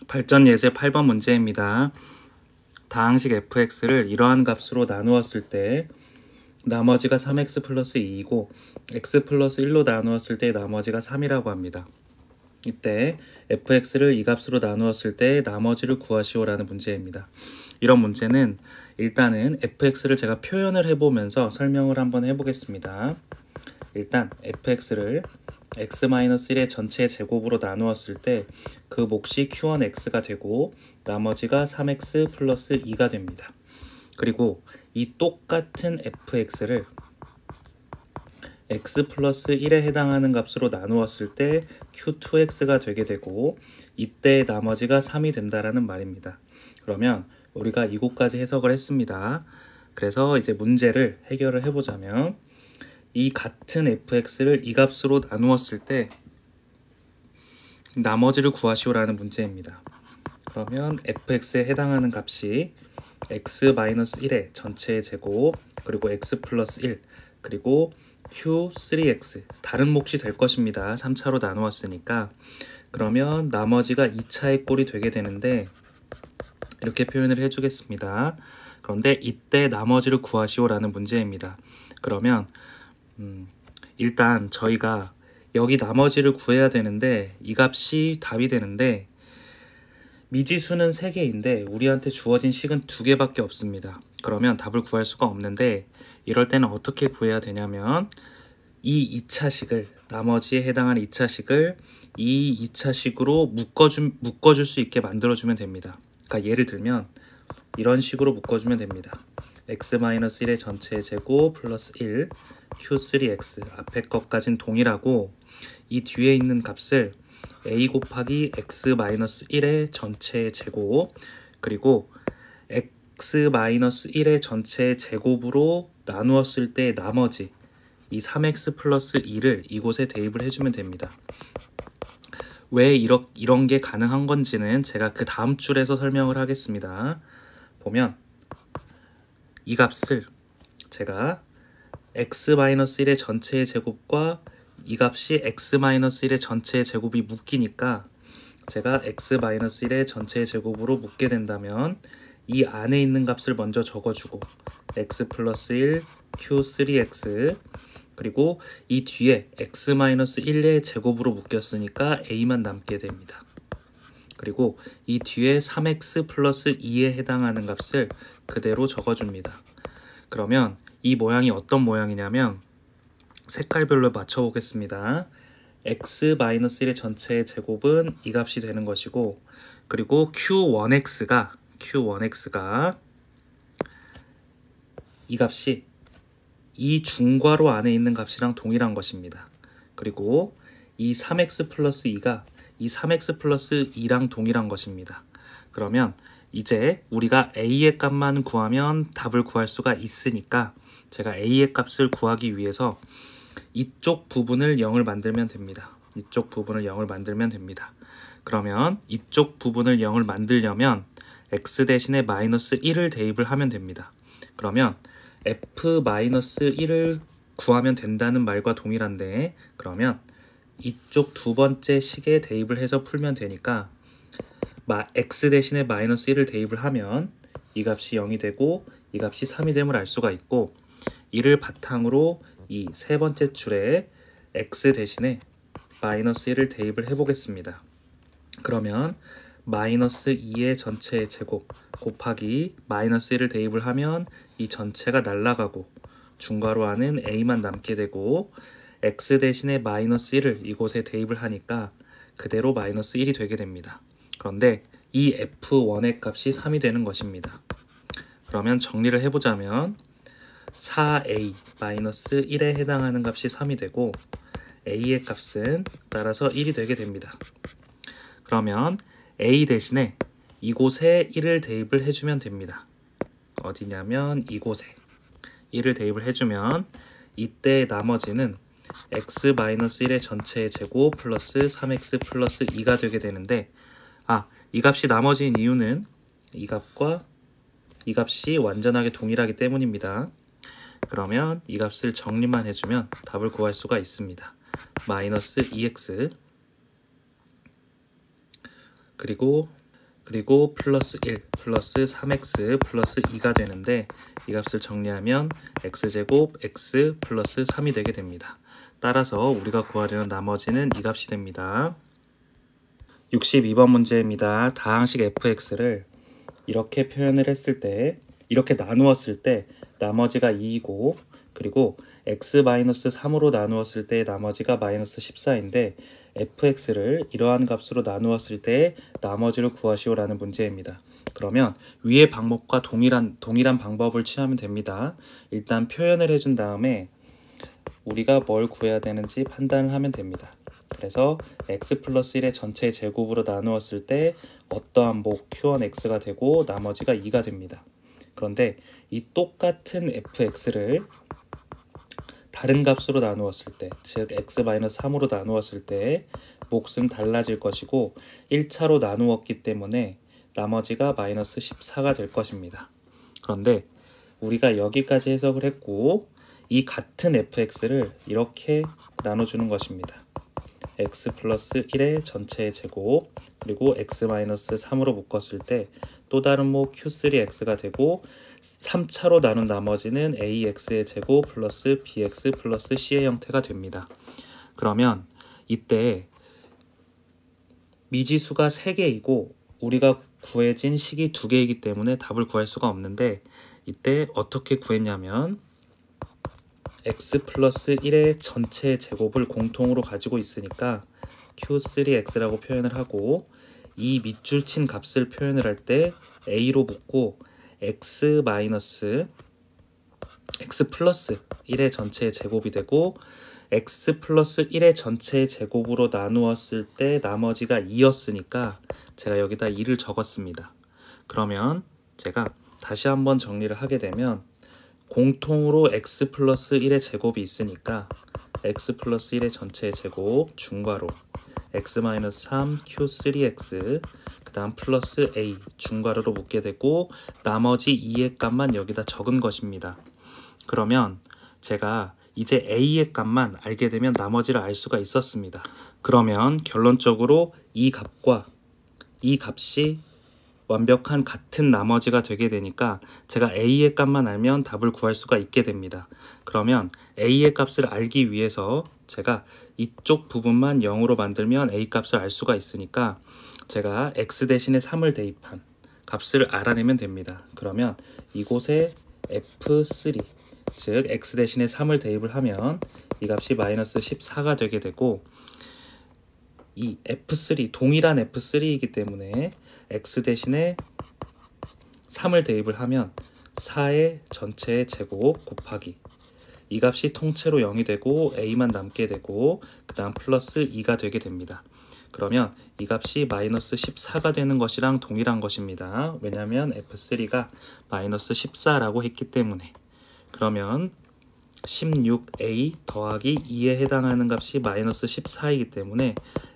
발전 예제 8번 문제입니다. 다항식 fx를 이러한 값으로 나누었을 때 나머지가 3x 플러스 2이고 x 플러스 1로 나누었을 때 나머지가 3이라고 합니다. 이때 fx를 이 값으로 나누었을 때 나머지를 구하시오라는 문제입니다. 이런 문제는 일단은 fx를 제가 표현을 해보면서 설명을 한번 해보겠습니다. 일단 fx를 x-1의 전체 제곱으로 나누었을 때 그 몫이 q1x가 되고 나머지가 3x 플러스 2가 됩니다. 그리고 이 똑같은 fx를 x 플러스 1에 해당하는 값으로 나누었을 때 q2x가 되게 되고 이때 나머지가 3이 된다라는 말입니다. 그러면 우리가 이곳까지 해석을 했습니다. 그래서 이제 문제를 해결을 해보자면 이 같은 fx를 이 값으로 나누었을 때 나머지를 구하시오라는 문제입니다. 그러면 fx에 해당하는 값이 x-1의 전체의 제곱 그리고 x 플러스 1 그리고 q3x 다른 몫이 될 것입니다. 3차로 나누었으니까. 그러면 나머지가 2차의 꼴이 되게 되는데 이렇게 표현을 해주겠습니다. 그런데 이때 나머지를 구하시오라는 문제입니다. 그러면 일단 저희가 여기 나머지를 구해야 되는데 이 값이 답이 되는데 미지수는 3개인데 우리한테 주어진 식은 2개밖에 없습니다. 그러면 답을 구할 수가 없는데 이럴 때는 어떻게 구해야 되냐면 이 2차식을 나머지에 해당하는 2차식을 이 2차식으로 묶어줄 수 있게 만들어주면 됩니다. 그러니까 예를 들면 이런 식으로 묶어주면 됩니다. x-1의 전체 제곱 플러스 1 q3x 앞에 것까진 동일하고 이 뒤에 있는 값을 a 곱하기 x-1의 전체 제곱 그리고 x-1의 전체 제곱으로 나누었을 때 나머지 이 3x 플러스 2를 이곳에 대입을 해주면 됩니다. 왜 이런 게 가능한 건지는 제가 그 다음 줄에서 설명을 하겠습니다. 보면 이 값을 제가 x-1의 전체의 제곱과 이 값이 x-1의 전체의 제곱이 묶이니까 제가 x-1의 전체의 제곱으로 묶게 된다면 이 안에 있는 값을 먼저 적어주고 x 플러스 1 q3x 그리고 이 뒤에 x-1의 제곱으로 묶였으니까 a만 남게 됩니다. 그리고 이 뒤에 3x 플러스 2에 해당하는 값을 그대로 적어줍니다. 그러면 이 모양이 어떤 모양이냐면 색깔별로 맞춰보겠습니다. x-1의 전체의 제곱은 이 값이 되는 것이고 그리고 q1x가 이 값이 이 중괄호 안에 있는 값이랑 동일한 것입니다. 그리고 이 3x 플러스 2가 이 3x 플러스 2랑 동일한 것입니다. 그러면 이제 우리가 a의 값만 구하면 답을 구할 수가 있으니까 제가 a의 값을 구하기 위해서 이쪽 부분을 0을 만들면 됩니다. 이쪽 부분을 0을 만들면 됩니다. 그러면 이쪽 부분을 0을 만들려면 x 대신에 마이너스 1을 대입을 하면 됩니다. 그러면 f-1을 구하면 된다는 말과 동일한데 그러면 이쪽 두 번째 식에 대입을 해서 풀면 되니까 x 대신에 마이너스 1을 대입을 하면 이 값이 0이 되고 이 값이 3이 됨을 알 수가 있고 이를 바탕으로 이 세 번째 줄에 x 대신에 마이너스 1을 대입을 해보겠습니다. 그러면 마이너스 2의 전체의 제곱 곱하기 마이너스 1을 대입을 하면 이 전체가 날아가고 중괄호 안은 a만 남게 되고 x 대신에 마이너스 1을 이곳에 대입을 하니까 그대로 마이너스 1이 되게 됩니다. 그런데 이 f1의 값이 3이 되는 것입니다. 그러면 정리를 해보자면 4a-1에 해당하는 값이 3이 되고 a의 값은 따라서 1이 되게 됩니다. 그러면 a 대신에 이곳에 1을 대입을 해주면 됩니다. 어디냐면 이곳에 1을 대입을 해주면 이때 나머지는 x-1의 전체의 제곱 플러스 3x 플러스 2가 되게 되는데 이 값이 나머지인 이유는 이 값과 이 값이 완전하게 동일하기 때문입니다. 그러면 이 값을 정리만 해주면 답을 구할 수가 있습니다. 마이너스 2x 그리고 그리고 플러스 1 플러스 3x 플러스 2가 되는데 이 값을 정리하면 x제곱 x 플러스 3이 되게 됩니다. 따라서 우리가 구하려는 나머지는 이 값이 됩니다. 62번 문제입니다. 다항식 fx를 이렇게 표현을 했을 때, 이렇게 나누었을 때 나머지가 2이고, 그리고 x-3으로 나누었을 때 나머지가 마이너스 14인데 fx를 이러한 값으로 나누었을 때 나머지를 구하시오라는 문제입니다. 그러면 위의 방법과 동일한 방법을 취하면 됩니다. 일단 표현을 해준 다음에 우리가 뭘 구해야 되는지 판단을 하면 됩니다. 그래서 x 플러스 1의 전체 제곱으로 나누었을 때 어떠한 목 q1x가 되고 나머지가 2가 됩니다. 그런데 이 똑같은 fx를 다른 값으로 나누었을 때, 즉 x-3으로 나누었을 때 몫은 달라질 것이고 1차로 나누었기 때문에 나머지가 마이너스 14가 될 것입니다. 그런데 우리가 여기까지 해석을 했고 이 같은 fx를 이렇게 나눠주는 것입니다. x 플러스 1의 전체의 제곱 그리고 x-3으로 묶었을 때 또 다른 목 q3x가 되고 3차로 나눈 나머지는 ax의 제곱 플러스 bx 플러스 c의 형태가 됩니다. 그러면 이때 미지수가 3개이고 우리가 구해진 식이 2개이기 때문에 답을 구할 수가 없는데 이때 어떻게 구했냐면 x 플러스 1의 전체 제곱을 공통으로 가지고 있으니까 q3x라고 표현을 하고 이 밑줄 친 값을 표현을 할 때 a로 묶고 x 플러스 1의 전체의 제곱이 되고 x 플러스 1의 전체의 제곱으로 나누었을 때 나머지가 2였으니까 제가 여기다 2를 적었습니다. 그러면 제가 다시 한번 정리를 하게 되면 공통으로 x 플러스 1의 제곱이 있으니까 x 플러스 1의 전체의 제곱 중괄호 x-3 q3x 그 다음 플러스 a 중괄호로 묶게 되고 나머지 2의 값만 여기다 적은 것입니다. 그러면 제가 이제 a의 값만 알게 되면 나머지를 알 수가 있었습니다. 그러면 결론적으로 이 값과 이 값이 완벽한 같은 나머지가 되게 되니까 제가 a의 값만 알면 답을 구할 수가 있게 됩니다. 그러면 a의 값을 알기 위해서 제가 이쪽 부분만 0으로 만들면 a 값을 알 수가 있으니까 제가 x 대신에 3을 대입한 값을 알아내면 됩니다. 그러면 이곳에 f3 즉 x 대신에 3을 대입을 하면 이 값이 마이너스 14가 되게 되고 이 f3 동일한 f3이기 때문에 x 대신에 3을 대입을 하면 4의 전체의 제곱 곱하기 이 값이 통째로 0이 되고 a만 남게 되고 그 다음 플러스 2가 되게 됩니다. 그러면 이 값이 마이너스 14가 되는 것이랑 동일한 것입니다. 왜냐하면 f3가 마이너스 14라고 했기 때문에. 그러면 16a 더하기 2에 해당하는 값이 마이너스 14이기 때문에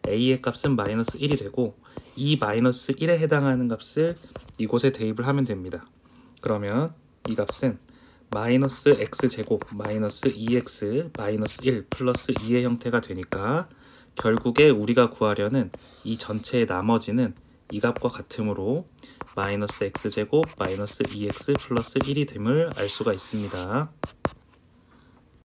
a의 값은 마이너스 1이 되고 이 마이너스 1에 해당하는 값을 이곳에 대입을 하면 됩니다. 그러면 이 값은 마이너스 x제곱 마이너스 2x 마이너스 1 플러스 2의 형태가 되니까 결국에 우리가 구하려는 이 전체의 나머지는 이 값과 같으므로 마이너스 x제곱 마이너스 2x 플러스 1이 됨을 알 수가 있습니다.